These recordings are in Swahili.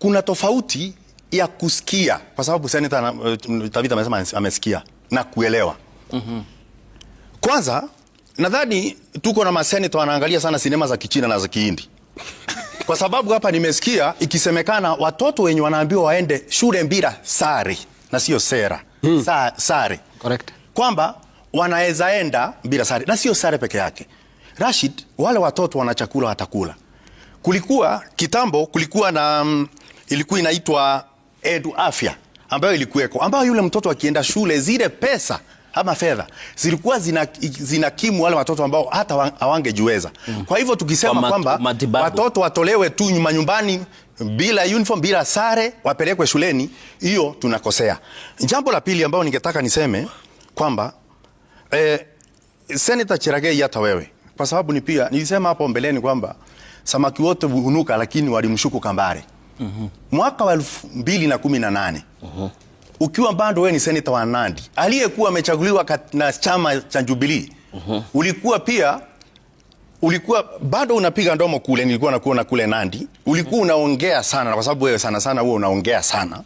kuna tofauti ya kusikia, kwa sababu Senator Tavita amesema amesikia na kuelewa. Kwanza nadhani tuko na maseneta wanaangalia sana sinema za Kichina na za Kihindi. Kwa sababu hapa nimesikia ikisemekana watoto wenye wanaambiwa waende shule bila sare na sio sera. Sare. Correct. Kwamba wanaweza enda bila sare na sio sare peke yake. Rashid, wale watoto wana chakula watakula. Kulikuwa kitambo kulikuwa na ilikuwa inaitwa Edu Afya ambayo ilikuweko, ambayo yule mtoto akienda shule zile pesa ama fedha zilikuwa zinakimu wale watoto ambao hata hawangejiweza. Kwa hivyo tukisema kwamba watoto watolewe tu nyumbani bila uniform, bila sare, wapelekwe shuleni, hiyo tunakosea. Jambo la pili ambao ningetaka niseme kwamba Senator Cherargei, hata wewe, kwa sababu ni pia nilisema hapo mbeleni kwamba samaki wote hunuka lakini walimshuku kambare. Mwaka wa 2018 ukiwa bado wewe ni senator wa Nandi aliyekuwa amechaguliwa na chama cha Jubilee, ulikuwa bado unapiga ndomo kule, nilikuwa nakuona kule Nandi, ulikuwa unaongea sana, kwa sababu wewe sana huwa unaongea sana.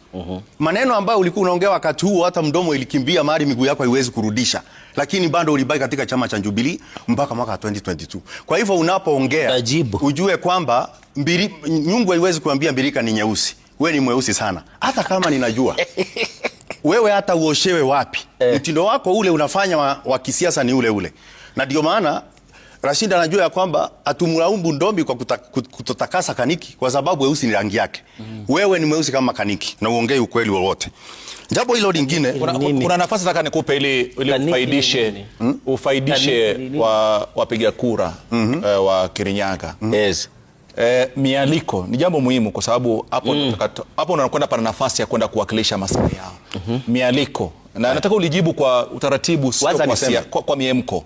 Maneno ambayo ulikuwa unaongea wakati huo hata mdomo ilikimbia mahali miguu yako haiwezi kurudisha, lakini bado ulibaki katika chama cha Jubilee mpaka mwaka 2022. Kwa hivyo unapoongea ujue kwamba nyungu haiwezi kuambia mbirika ni nyeusi. Wewe ni mweusi sana. Hata kama ninajua wewe hata uoshewe wapi, mtindo wako ule unafanya wa kisiasa ni ule. Na ndio maana Rashid anajua ya kwamba atumulaumu Ndombi kwa kutotakasa Kaniki kwa sababu weusi ni rangi yake. Wewe ni mweusi kama Kaniki na uongee ukweli wowote. Jambo hilo lingine, kuna nafasi nataka nikupe ili ufaidishe wapiga kura wa Kirinyaga. Yes. Mialiko ni jambo muhimu kwa sababu hapo unakwenda pana nafasi ya kwenda kuwakilisha maslahi yao. Mialiko na nataka ulijibu kwa utaratibu, sio kwa miemko.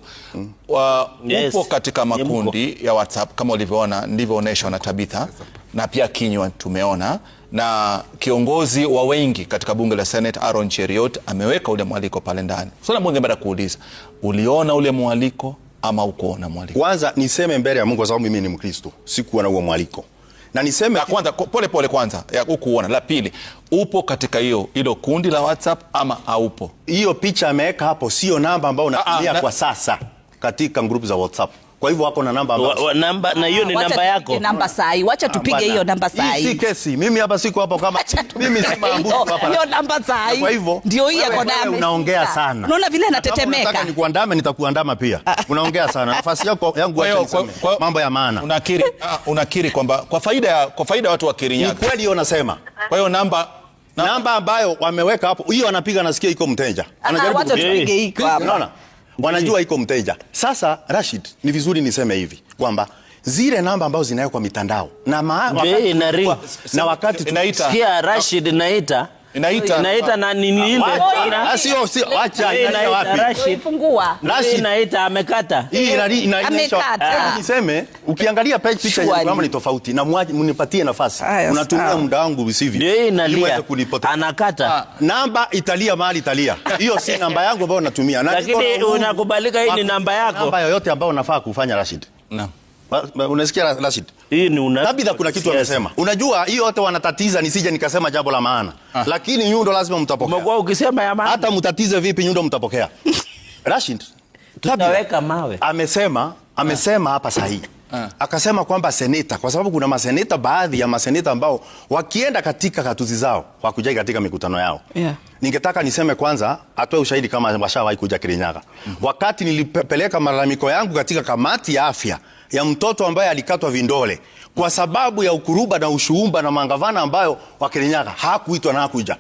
Upo katika makundi ya WhatsApp kama ulivyoona, ndivyo onyeshwa na Tabitha na pia Kinywa tumeona, na kiongozi wa wengi katika bunge la Senate Aaron Cheriot ameweka ule mwaliko pale ndani. Swali moja baada kuuliza, uliona ule mwaliko ama ukuona mwaliko? Kwanza niseme mbele ya Mungu, kwa sababu mimi ni Mkristo, sikuona huo mwaliko. Na niseme kwanza pole kwanza ya ukuona. La pili, upo katika hilo kundi la WhatsApp ama haupo? Hiyo picha ameweka hapo sio namba ambayo unatumia kwa sasa katika group za WhatsApp. Kwa hivyo wako na namba ambayo namba, na hiyo ni namba yako. Namba sahi. Wacha tupige hiyo namba sahi. Si kesi. Mimi hapa siko hapo kama mimi si maambuzi hapa. Hiyo namba sahi. Kwa hivyo ndio hii yako nami. Unaongea sana. Unaona vile anatetemeka. Nataka nikuandame, nitakuandama pia. Unaongea sana. Nafasi yangu acha mambo ya maana. Unakiri kwamba kwa faida watu wa Kirinyaga. Ni kweli unasema. Kwa hiyo namba ambayo wameweka hapo, hiyo anapiga nasikia iko mteja. Anajaribu tupige hii hapa. Unaona? Wanajua iko mteja. Sasa Rashid, ni vizuri niseme hivi kwamba zile namba ambazo zinawekwa mitandao na wakati sikia Rashid inaita na nini ile sio acha inaita wapi fungua inaita amekata hii inaonyesha. Niseme ukiangalia picha ya kama ni tofauti na mnipatie nafasi, unatumia muda wangu visivyo, ndio inalia anakata namba italia mahali italia. Hiyo si namba yangu ambayo natumia, lakini unakubalika hii ni namba yako, namba yoyote ambayo unafaa kufanya Rashid. Naam. Unasikia Rashid? Hii ni Tabitha kuna kitu amesema. Unajua hiyo wote wanatatiza nisije nikasema jambo la maana. Lakini nyundo lazima mtapokea. Umekuwa ukisema ya maana. Hata mtatize vipi nyundo mtapokea. Rashid, tutaweka mawe. Amesema hapa sahihi. Akasema kwamba seneta, kwa sababu kuna maseneta, baadhi ya maseneta ambao wakienda katika katuzi zao wakujai katika mikutano yao. Ningetaka niseme kwanza atoe ushahidi kama washawahi kuja Kirinyaga. Wakati nilipeleka malalamiko yangu katika kamati ya afya ya mtoto ambaye alikatwa vindole kwa sababu ya ukuruba na ushuumba na mangavana ambayo wa Kirinyaga hakuitwa na hakuja.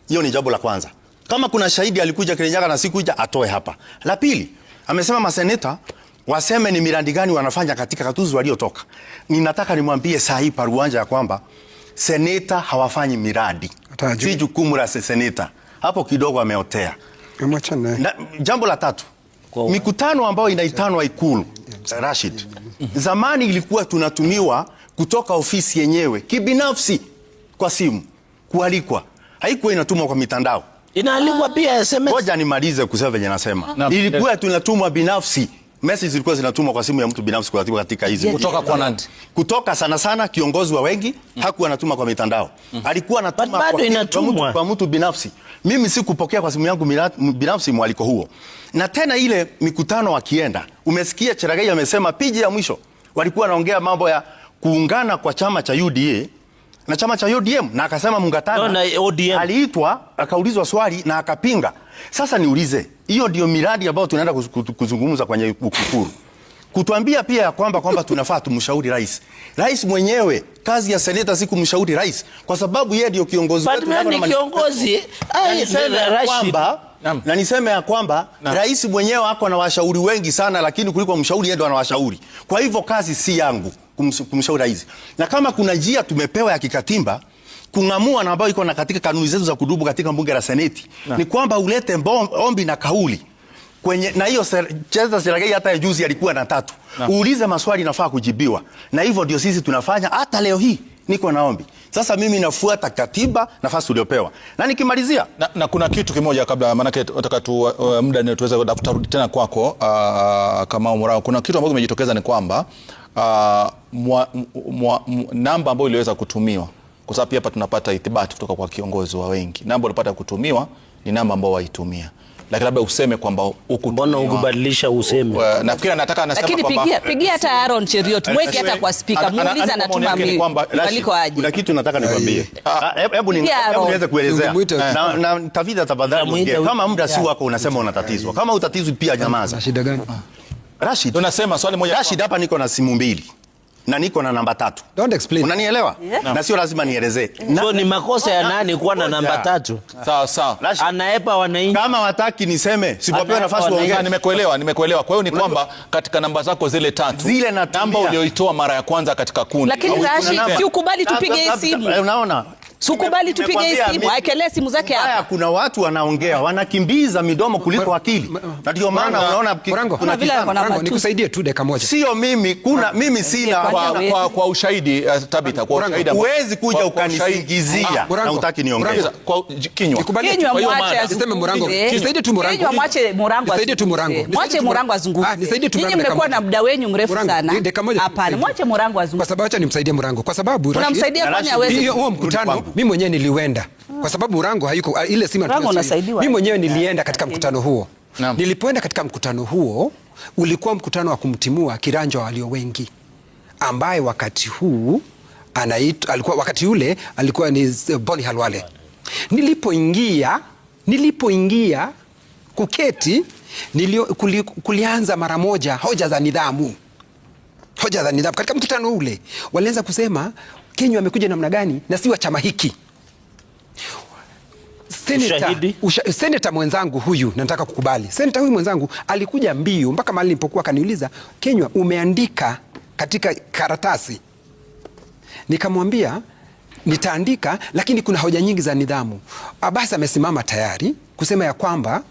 Hiyo ni jambo la kwanza. Kama kuna shahidi alikuja Kirinyaga na sikuja, atoe hapa. La pili, amesema maseneta waseme ni miradi gani wanafanya katika katuzi waliotoka. Ninataka nimwambie sahi Paruanja ya kwamba seneta hawafanyi miradi. Si jukumu la seneta. Hapo kidogo ameotea. Jambo la tatu, mikutano ambayo inaitanwa Ikulu, Rashid, zamani ilikuwa tunatumiwa kutoka ofisi yenyewe kibinafsi kwa simu kualikwa. Haikuwa inatumwa kwa mitandao. Inaalikwa pia SMS. Ngoja nimalize kusema venye nasema. Ilikuwa tunatumwa binafsi message zilikuwa zinatumwa kwa simu ya mtu binafsi kuratibu katika hizi. Kutoka kwa nani? Kutoka sana kiongozi wa wengi, hakuwa anatuma kwa mitandao. Alikuwa anatuma kwa mtu binafsi. Mimi sikupokea kwa simu yangu binafsi mwaliko huo. Na tena ile mikutano wakienda, umesikia Cherargei amesema piji ya mwisho walikuwa wanaongea mambo ya kuungana kwa chama cha UDA na chama cha ODM, na akasema mungatana. Aliitwa akaulizwa swali na akapinga. Sasa niulize, hiyo ndio miradi ambayo tunaenda kuzungumza kwenye ukukuru. Kutuambia pia ya kwamba tunafaa tumshauri rais. Rais mwenyewe kazi ya seneta si kumshauri rais, kwa sababu yeye ndio kiongozi wetu. Na niseme ya kwamba rais mwenyewe ako na washauri wengi sana, lakini kuliko mshauri yeye ndio anawashauri. Kwa hivyo kazi si yangu kumshauri rais. Na kama kuna njia tumepewa ya kikatiba kungamua na ambayo iko na katika kanuni zetu za kudumu katika bunge la seneti, ni kwamba ulete ombi na kauli kwenye, na hiyo Cherargei hata juzi alikuwa na 3. Uulize maswali nafaa kujibiwa. Na hivyo ndio sisi tunafanya hata leo hii. Niko na ombi. Sasa mimi nafuata katiba, nafasi uliopewa. Na nikimalizia na kuna kitu kimoja kabla, manake nataka tu muda ni tuweze kutarudi tena kwako kama Murang'a. Kuna kitu ambacho kimejitokeza ni kwamba namba ambayo iliweza kutumiwa, kwa sababu hapa tunapata ithibati kutoka kwa kiongozi wa wengi, namba ilipata kutumiwa ni namba ambayo waitumia. Lakini labda useme kwamba mbona ukubadilisha useme. Nafikiri anasema kwamba lakini pigia hata Aaron Cheriot, mweke hata kwa speaker, muulize anatuma mimi aliko aje. Kuna kitu nataka nikwambie. Hebu niweze kuelezea. Na tafadhali tafadhali, kama muda si wako unasema unatatizwa. Kama utatizwi pia nyamaza. Shida gani? Rashid, tunasema swali moja. Rashid, hapa niko na simu 2. Na niko na namba 3. Don't explain. Unanielewa? Na sio lazima nielezee. So ni makosa ya nani kuwa na namba 3? Sawa. Anaepa wananchi. Kama wataki niseme, sipopewa nafasi waongea. Nimekuelewa. Kwa hiyo ni kwamba katika namba zako zile 3, zile namba ulioitoa mara ya kwanza katika kundi. Lakini Rashid, si ukubali tupige simu. Unaona? Sukubali tupige simu, aikelee simu zake hapa. Kuna watu wanaongea, wanakimbiza midomo kuliko akili. Na ndio maana unaona kuna vile nikusaidie tu dakika moja. Sio mimi, mimi sina kwa ushahidi Tabitha, kwa ushahidi. Huwezi kuja ukanisingizia na utaki niongee. Kwa kinywa. Mwache aseme Murang'a. Nisaidie tu Murang'a. Mwache Murang'a. Nisaidie tu Murang'a. Mwache Murang'a azungumze. Nisaidie tu Murang'a. Mmekuwa na muda wenu mrefu sana. Hapana, mwache Murang'a azungumze. Kwa sababu acha nimsaidie Murang'a. Kwa sababu tunamsaidia kwani hawezi. Huo mkutano mimi mwenyewe niliuenda. Kwa sababu Murang'a hayuko ile simu tunasaidiwa. Mimi mwenyewe nilienda katika mkutano huo. Nilipoenda katika mkutano huo, ulikuwa mkutano wa kumtimua kiranja walio wengi, ambaye wakati huu wakati ule alikuwa ni Boni Halwale. Nilipoingia kuketi, kulianza mara moja hoja za nidhamu. Katika mkutano ule walianza kusema Kenya amekuja namna gani na si wa chama hiki. Seneta mwenzangu huyu, nataka kukubali, seneta huyu mwenzangu alikuja mbio mpaka mahali nilipokuwa, kaniuliza, Kenya umeandika katika karatasi? Nikamwambia nitaandika, lakini kuna hoja nyingi za nidhamu. Basi amesimama tayari kusema ya kwamba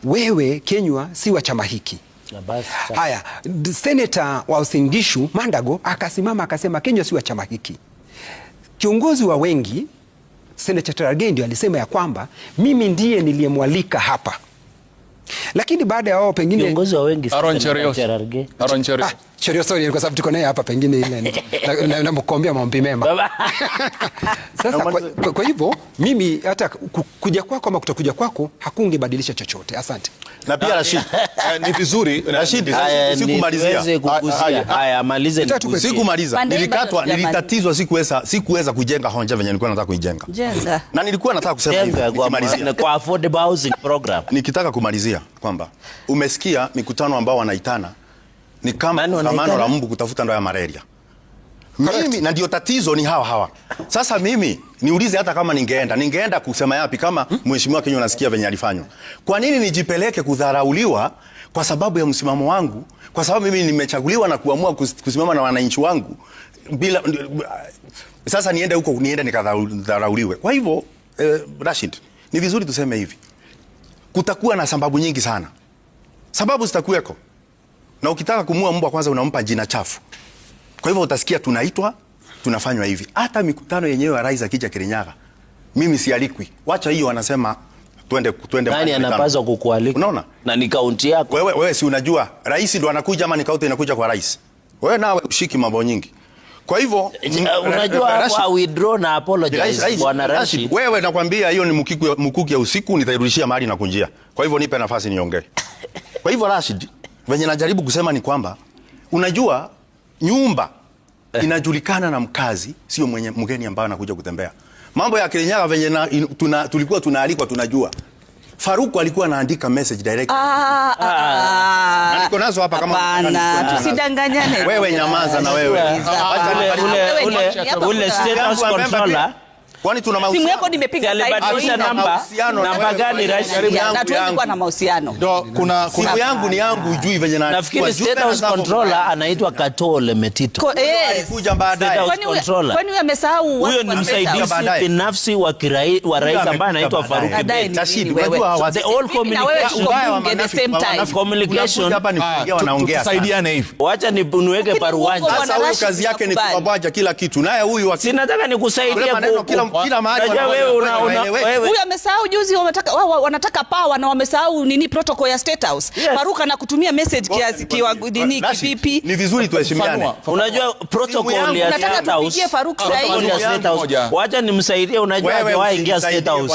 wewe Kenya si wa chama hiki. Haya, seneta wa Uasin Gishu Mandago akasimama akasema Kenya si wa chama hiki. Kiongozi wa wengi Senator Cherargei ndio alisema ya kwamba mimi ndiye niliyemwalika hapa. Lakini baada ya wao pengine kiongozi wa wengi Aaron Cheriot. Cheriot, sorry, kwa sababu tuko naye hapa pengine ile na mkombea maombi mema. Sasa kwa hivyo mimi hata kuja kwako ama kutokuja kwako hakungebadilisha chochote. Asante. Na pia Rashid, ni vizuri Rashid, sikumalizia. Haya, malize. Sikumaliza. Nilitatizwa, sikuweza kujenga hoja venye nilikuwa nataka kuijenga. Na nilikuwa nataka kusema hivi nikimalizia kwa affordable housing program. Nikitaka kumalizia kwamba umesikia mikutano ambao wanaitana ni kama kongamano la mbu kutafuta ndoa ya malaria. Mimi na ndio tatizo ni hawa. Sasa mimi niulize, hata kama ningeenda kusema yapi kama mheshimiwa Kenya unasikia venye alifanywa. Kwa nini nijipeleke kudharauliwa kwa sababu ya msimamo wangu? Kwa sababu mimi nimechaguliwa na kuamua kusimama na wananchi wangu bila sasa niende huko nikadharauliwe. Kwa hivyo Rashid, ni vizuri tuseme hivi. Kutakuwa na sababu nyingi sana. Sababu zitakuweko. Na ukitaka kumua mbwa kwanza unampa jina chafu. Kwa hivyo utasikia tunaitwa, tunafanywa hivi. Hata mikutano yenyewe ya rais akija Kirinyaga, mimi sialikwi. Wacha hiyo, wanasema twende. Nani anapaswa kukualika? Unaona? Na ni kaunti yako. Wewe si unajua rais ndo anakuja ama ni kaunti inakuja kwa rais? Wewe nawe ushiki mambo nyingi. Kwa hivyo unajua hapo withdraw na apologize Bwana Rashid. Wewe nakwambia hiyo ni mkuki ya usiku, nitairudishia mahali na kunjia. Kwa hivyo nipe nafasi niongee. Kwa hivyo Rashid, venye najaribu kusema ni kwamba unajua nyumba inajulikana na mkazi, sio mgeni ambaye anakuja kutembea. Mambo ya Kirinyaga venye tulikuwa tunaalikwa tunajua. Faruku alikuwa anaandika message direct. Na niko nazo hapa kama tusidanganyane. Wewe nyamaza na wewe. Ule status controller. Kwani tuna mahusiano? Simu yako nimepiga namba gani Rashid? Na tuwezi kuwa na mahusiano. Ndio kuna simu yangu ni yangu ujui venye na. Nafikiri status controller anaitwa Katole Metito. Alikuja baadaye. Kwani huyo amesahau? Huyo ni msaidizi binafsi wa rais ambaye anaitwa Faruku. Rashid, unajua the all communication hapa ni kuongea wanaongea. Tusaidiane hivi. Wacha niweke paruanja. Sasa huyo kazi yake ni kubabaja kila kitu. Naye huyu sinataka nikusaidie kila mahali. Huyu amesahau juzi wanataka power na wamesahau nini protocol ya State House. Faruka na kutumia message kiasi kiwango nini kivipi? Ni vizuri tuheshimiane. Unajua protocol ya State House. Faruka sasa. Wacha nimsaidie, unajua hajawahi ingia State House.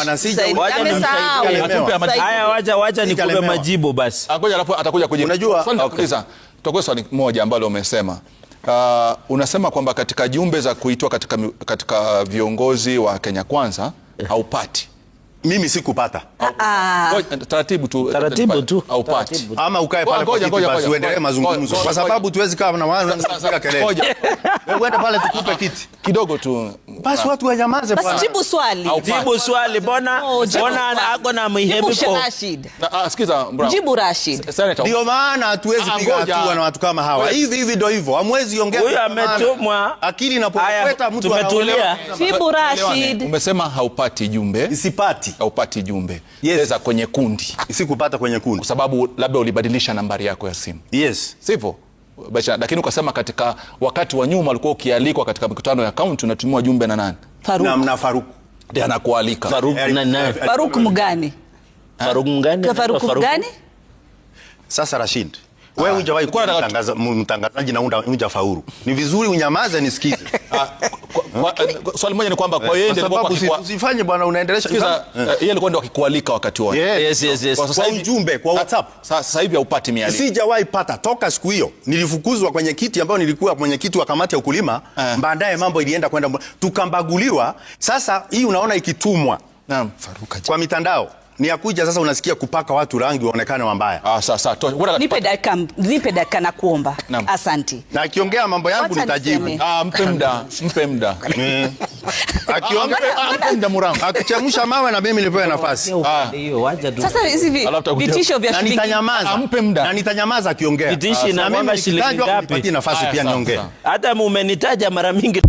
Wacha nimsaidie. Haya wacha nikupe majibu basi. Ngoja alafu atakuja kujibu. Unajua sikiliza. Tutakuwa swali moja ambalo umesema. Unasema kwamba katika jumbe za kuitwa katika viongozi wa Kenya Kwanza haupati. Mimi sikupata. Taratibu tu haupati. Ama ukae pale kwa kiti basi uendelee mazungumzo. Kwa sababu tuwezi kama na wao wanapiga kelele. Wewe uende pale tukupe kiti. Kidogo tu. Basi watu wanyamaze bwana. Basi jibu swali. Jibu swali bona ako na mihemko. Sikiza bro. Jibu Rashid. Ndio maana hatuwezi piga hatua na watu kama hawa. Hivi ndio hivyo. Hamwezi ongea. Huyu ametumwa. Akili inapokweta mtu tumetulia. Jibu Rashid. Umesema haupati jumbe. Isipati. Haupati jumbe. Yes. Kwenye kundi. Sikupata kwenye kundi. Kwa sababu labda ulibadilisha nambari yako ya simu. Yes. Sivyo? Lakini ukasema katika wakati wa nyuma ulikuwa ukialikwa katika mikutano ya kaunti unatumiwa jumbe na nani? Na Faruku. Ndiye anakualika. Faruku mgani? Faruku mgani? Sasa Rashid, wewe hujawahi kutangaza mtangazaji na hujafaulu. Ni vizuri unyamaze nisikize. Swali moja ni kwamba kwa yeye ndio alikuwa usifanye bwana unaendelesha. Yeye alikuwa ndio akikualika wakati wote. Yes. Kwa sasa hivi ujumbe kwa WhatsApp. Sasa hivi haupati mialiko. Sijawahi pata toka siku hiyo. Nilifukuzwa kwenye kiti ambao nilikuwa kwenye kiti wa kamati ya ukulima. Baadaye mambo ilienda kwenda tukambaguliwa. Sasa hii unaona ikitumwa. Naam. Kwa mitandao. Ni akuja sasa unasikia kupaka watu rangi waonekane wambaya. Sasa nipe dakika na kuomba. Asante. Na akiongea mambo yangu nitajibu. Mpe muda. Akiongea mpe muda Murangu. Akichemsha mawe na mimi nipewe nafasi. Sasa hivi vitisho vya shilingi. Nitanyamaza. Mpe muda. Na nitanyamaza akiongea. Vitishi na mimi shilingi ngapi? Nipatie nafasi pia niongee. Hata mumenitaja mara mingi.